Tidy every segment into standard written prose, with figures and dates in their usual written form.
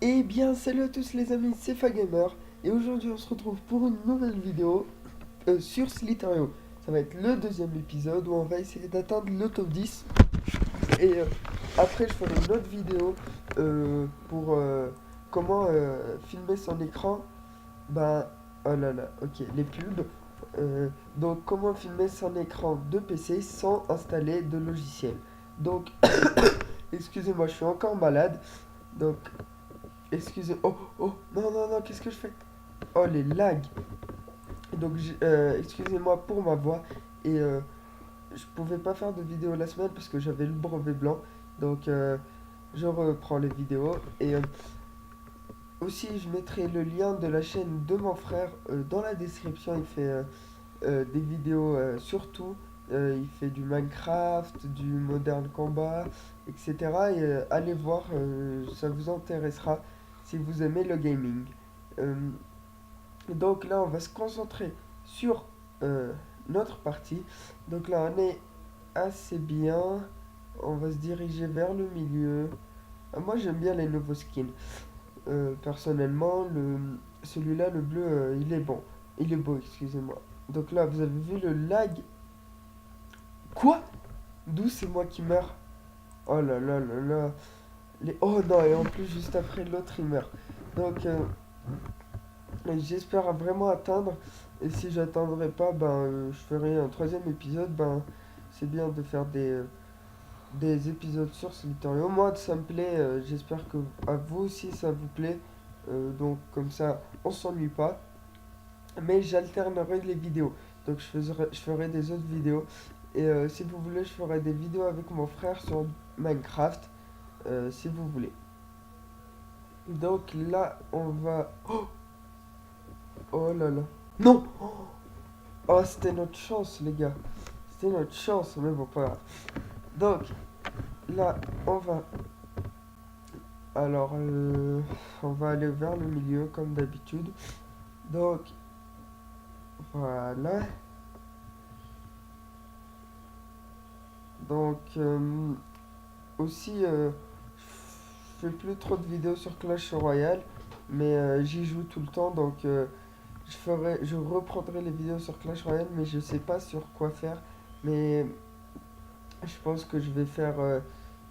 Eh bien, salut à tous les amis, c'est Fagamer, et aujourd'hui on se retrouve pour une nouvelle vidéo sur Slither.io. Ça va être le deuxième épisode où on va essayer d'atteindre le top 10, et après je ferai une autre vidéo pour comment filmer son écran. Ben, oh là là, ok, les pubs. Donc, comment filmer son écran de PC sans installer de logiciel. Donc, excusez-moi, je suis encore malade, donc excusez. Oh, oh, non, non, non, qu'est-ce que je fais? Oh, les lags. Donc, excusez-moi pour ma voix. Et je pouvais pas faire de vidéo la semaine parce que j'avais le brevet blanc. Donc, je reprends les vidéos. Et aussi, je mettrai le lien de la chaîne de mon frère dans la description. Il fait des vidéos sur tout. Il fait du Minecraft, du Modern Combat, etc. Et allez voir, ça vous intéressera si vous aimez le gaming. Euh, donc là, on va se concentrer sur notre partie. Donc là, on est assez bien. On va se diriger vers le milieu. Moi, j'aime bien les nouveaux skins. Personnellement, celui-là, le bleu, il est bon. Il est beau, excusez-moi. Donc là, vous avez vu le lag. Quoi? D'où c'est moi qui meurs? Oh là là là là. Oh non, et en plus, juste après, l'autre, il meurt. Donc, j'espère vraiment atteindre. Et si j'atteindrai pas, ben, je ferai un troisième épisode. Ben, c'est bien de faire des épisodes sur Solitario. Moi, ça me plaît. J'espère que à vous aussi, ça vous plaît. Donc, comme ça, on s'ennuie pas. Mais j'alternerai les vidéos. Donc, je ferai des autres vidéos. Et si vous voulez, je ferai des vidéos avec mon frère sur Minecraft. Si vous voulez. Donc là, on va. Oh, oh là là. Non! Oh, c'était notre chance, les gars. C'était notre chance, mais bon, pas grave. Donc, là, on va. Alors, on va aller vers le milieu, comme d'habitude. Donc, voilà. Donc, aussi, je fais plus trop de vidéos sur Clash Royale, mais j'y joue tout le temps, donc je reprendrai les vidéos sur Clash Royale, mais je sais pas sur quoi faire. Mais je pense que je vais faire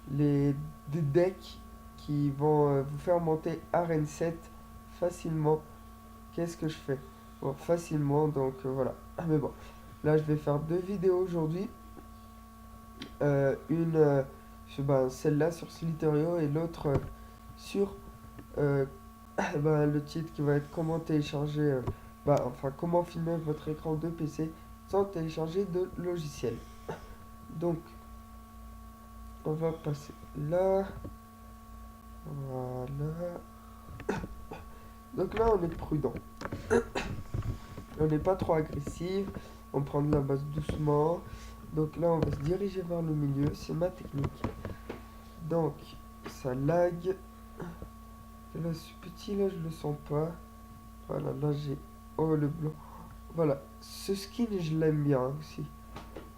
des decks qui vont vous faire monter Arène 7 facilement. Qu'est-ce que je fais? Bon, facilement, donc voilà. Ah, mais bon, là je vais faire deux vidéos aujourd'hui. Une ben, celle-là sur Slither.io et l'autre sur ben, le titre qui va être comment télécharger, enfin comment filmer votre écran de PC sans télécharger de logiciel. Donc, on va passer là. Voilà. Donc là, on est prudent. On n'est pas trop agressif. On prend de la base doucement. Donc là, on va se diriger vers le milieu. C'est ma technique. Donc, ça lag. Là, ce petit là, je le sens pas. Voilà, là j'ai. Oh, le blanc. Voilà, ce skin, je l'aime bien aussi.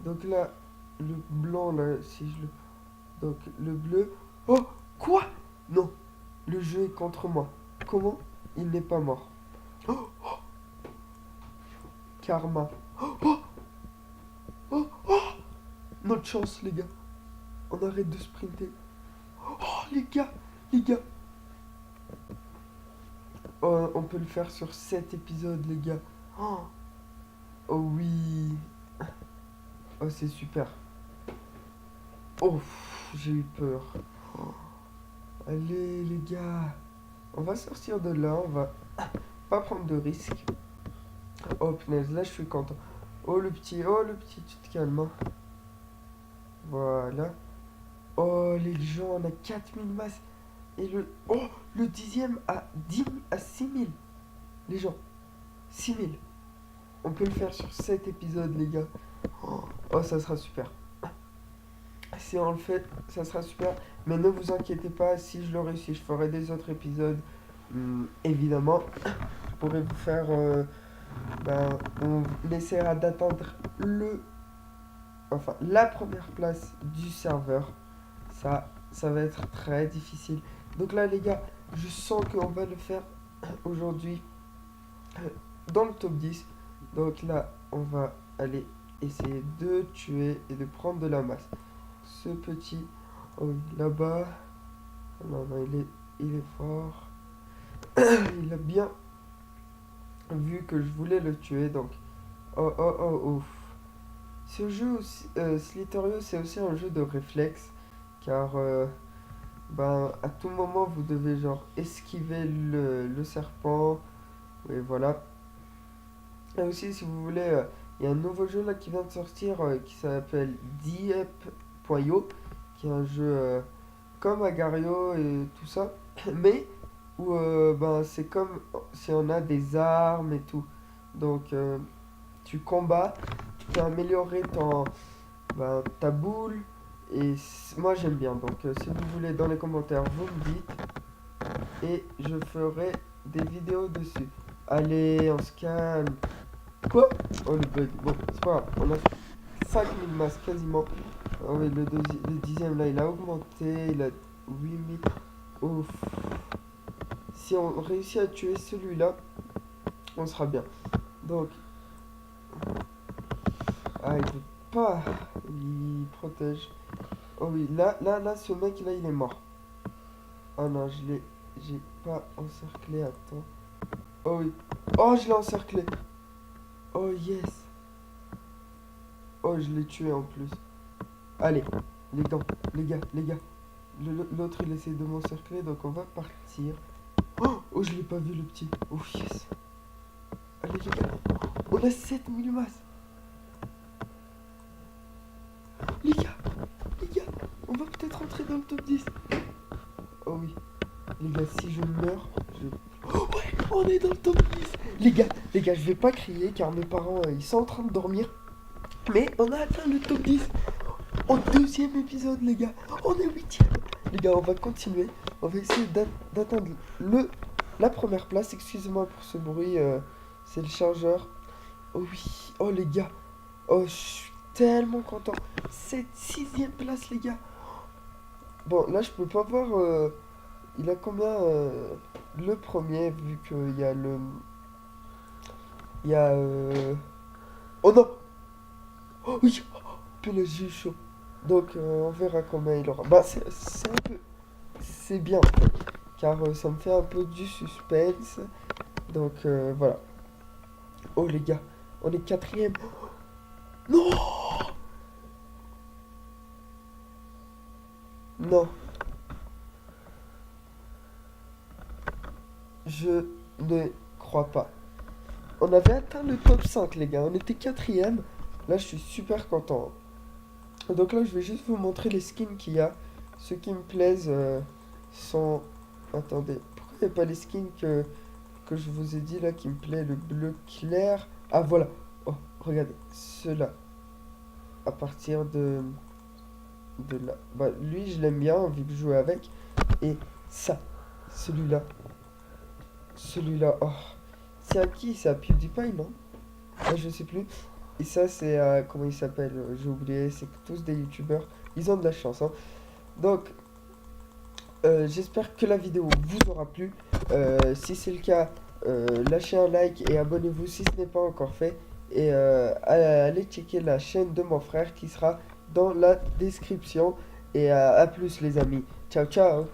Donc là, le blanc là, si je le. Donc le bleu. Oh, quoi? Non, le jeu est contre moi. Comment? Il n'est pas mort. Oh, karma. Oh, oh, oh, oh. Notre chance, les gars. On arrête de sprinter. Oh, les gars, les gars. Oh, on peut le faire sur 7 épisodes, les gars. Oh, oh oui. Oh, c'est super. Oh, j'ai eu peur. Oh, allez, les gars. On va sortir de là, on va pas prendre de risques. Oh, punaise, là, je suis content. Oh, le petit, tu te calmes, hein. Voilà. Oh, les gens, on a 4000 masses. Et le dixième à 6000. Les gens, 6000. On peut le faire sur 7 épisodes, les gars. Oh, ça sera super. Si on le fait, ça sera super. Mais ne vous inquiétez pas, si je le réussis, je ferai des autres épisodes. Évidemment, je pourrais vous faire. On essaiera d'atteindre la première place du serveur. Ça va être très difficile. Donc là les gars, je sens qu'on va le faire aujourd'hui dans le top 10. Donc là, on va aller essayer de tuer et de prendre de la masse. Ce petit, oh, là-bas, non, non, il est fort. Il a bien vu que je voulais le tuer, donc, oh, oh, oh, ouf. Ce jeu, aussi, Slither.io, c'est aussi un jeu de réflexe, car, ben, à tout moment, vous devez, genre, esquiver le serpent, et voilà. Et aussi, si vous voulez, il y a un nouveau jeu là qui vient de sortir qui s'appelle Diep.io, qui est un jeu comme Agario et tout ça, mais où ben, c'est comme si on a des armes et tout. Donc, tu combats, tu peux améliorer ta boule, et moi j'aime bien. Donc, si vous voulez, dans les commentaires, vous me dites, et je ferai des vidéos dessus. Allez, on se calme. Quoi? Oh le bug. Bon, c'est pas grave. On a 5000 masses quasiment. Ah oui, le dixième là, il a augmenté. Il a 8000. Ouf. Si on réussit à tuer celui-là, on sera bien. Donc. Ah, il peut pas. Il protège. Oh oui, là, ce mec là, il est mort. Oh non, j'ai pas encerclé. Attends. Oh oui. Oh, je l'ai encerclé. Oh yes. Oh, je l'ai tué en plus. Allez, les gars. L'autre il essaie de m'encercler, donc on va partir. Oh, je l'ai pas vu le petit. Oh yes. Allez les gars, on a 7000 masses. Les gars, on va peut-être rentrer dans le top 10. Oh oui, les gars, si je meurs, Oh ouais, on est dans le top 10. Les gars, je vais pas crier car mes parents, ils sont en train de dormir. Mais on a atteint le top 10. Au deuxième épisode, les gars. On est huitième. Les gars, on va continuer. On va essayer d'atteindre la première place. Excusez-moi pour ce bruit. C'est le chargeur. Oh oui. Oh les gars. Oh, je suis tellement content. Cette sixième place, les gars. Bon, là, je peux pas voir. Il a combien le premier, vu qu'il y a le. Il y a. Oh non. Oh oui. Punaise, j'ai eu chaud. Donc, on verra combien il aura. Bah, c'est un peu. C'est bien, en fait, car ça me fait un peu du suspense. Donc, voilà. Oh, les gars, on est quatrième. Non! Non. Je ne crois pas. On avait atteint le top 5, les gars. On était quatrième. Là, je suis super content. Donc là, je vais juste vous montrer les skins qu'il y a. Ceux qui me plaisent sont... Attendez, pourquoi il n'y a pas les skins que je vous ai dit là qui me plaît? Le bleu clair. Ah, voilà. Oh, regardez. Ceux-là. À partir de là. Bah, lui, je l'aime bien, vu que je joue avec. Et ça. Celui-là. Celui-là. Oh. C'est à qui? C'est à PewDiePie, non? Ah, je sais plus. Et ça, c'est comment il s'appelle? J'ai oublié. C'est tous des youtubeurs. Ils ont de la chance, hein. Donc, j'espère que la vidéo vous aura plu. Si c'est le cas, lâchez un like et abonnez-vous si ce n'est pas encore fait. Et allez checker la chaîne de mon frère qui sera dans la description. Et à plus les amis. Ciao, ciao.